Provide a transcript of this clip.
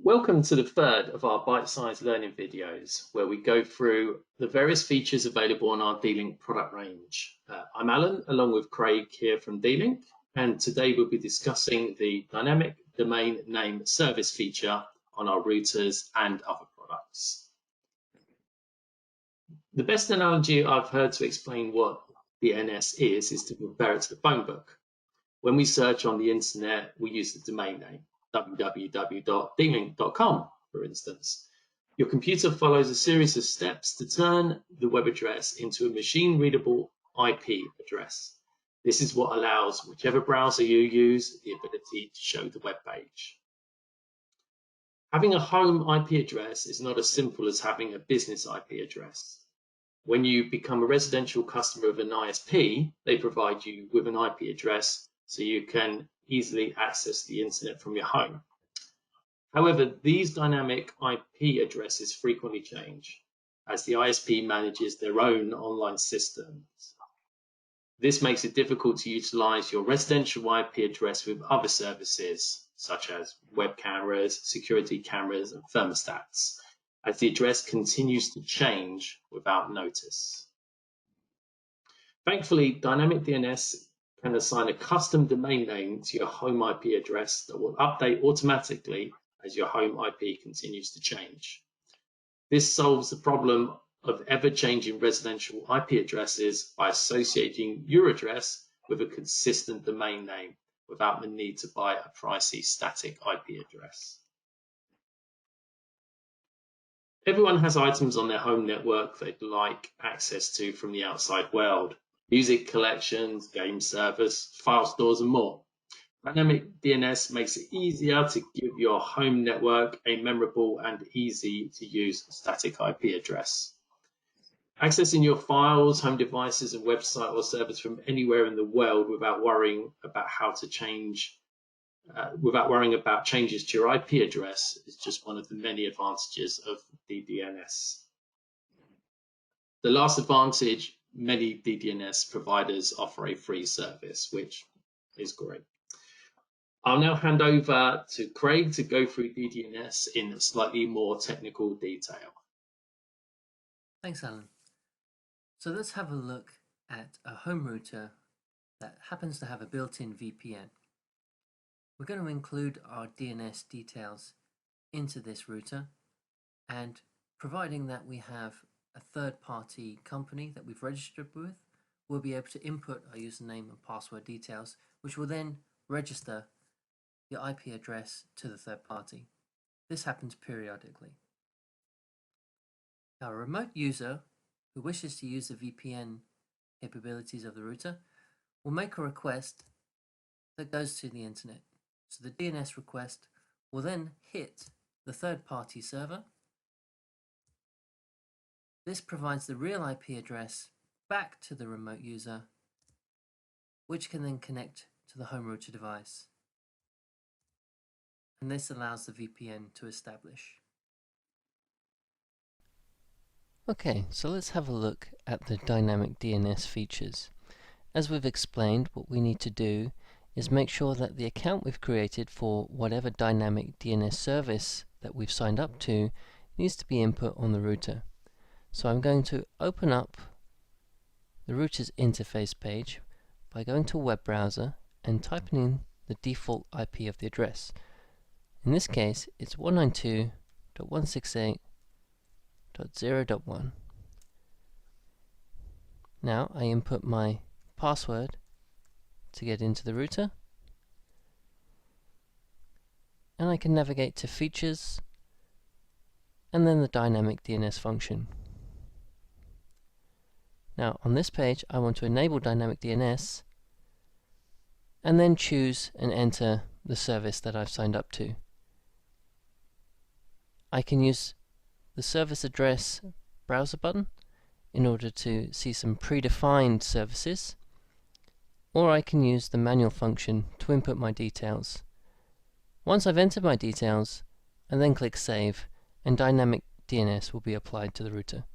Welcome to the third of our bite-sized learning videos, where we go through the various features available on our D-Link product range. I'm Alan, along with Craig here from D-Link, and today we'll be discussing the dynamic domain name service feature on our routers and other products. The best analogy I've heard to explain what DNS is to compare it to the phone book. When we search on the internet, we use the domain name www.dlink.com, for instance. Your computer follows a series of steps to turn the web address into a machine-readable IP address. This is what allows whichever browser you use the ability to show the web page. Having a home IP address is not as simple as having a business IP address. When you become a residential customer of an ISP, they provide you with an IP address so you can easily access the internet from your home. However, these dynamic IP addresses frequently change as the ISP manages their own online systems. This makes it difficult to utilize your residential IP address with other services such as web cameras, security cameras, and thermostats, as the address continues to change without notice. Thankfully, dynamic DNS can assign a custom domain name to your home IP address that will update automatically as your home IP continues to change. This solves the problem of ever-changing residential IP addresses by associating your address with a consistent domain name without the need to buy a pricey static IP address. Everyone has items on their home network they'd like access to from the outside world. Music collections, game servers, file stores, and more. Dynamic DNS makes it easier to give your home network a memorable and easy to use static IP address. Accessing your files, home devices, and website or servers from anywhere in the world without worrying about changes to your IP address is just one of the many advantages of DDNS. The last advantage, many DDNS providers offer a free service, which is great. I'll now hand over to Craig to go through DDNS in slightly more technical detail. Thanks, Alan. So let's have a look at a home router that happens to have a built-in VPN. We're going to include our DNS details into this router, and providing that we have a third-party company that we've registered with, we'll be able to input our username and password details, which will then register the IP address to the third party. This happens periodically. Now, a remote user who wishes to use the VPN capabilities of the router will make a request that goes to the internet. So the DNS request will then hit the third-party server. This provides the real IP address back to the remote user, which can then connect to the home router device. And this allows the VPN to establish. Okay, so let's have a look at the dynamic DNS features. As we've explained, what we need to do is make sure that the account we've created for whatever dynamic DNS service that we've signed up to needs to be input on the router. So I'm going to open up the router's interface page by going to a web browser and typing in the default IP of the address. In this case, it's 192.168.0.1. Now I input my password to get into the router, and I can navigate to Features and then the Dynamic DNS function. Now on this page I want to enable Dynamic DNS and then choose and enter the service that I've signed up to. I can use the service address browser button in order to see some predefined services, or I can use the manual function to input my details. Once I've entered my details, I then click Save, and Dynamic DNS will be applied to the router.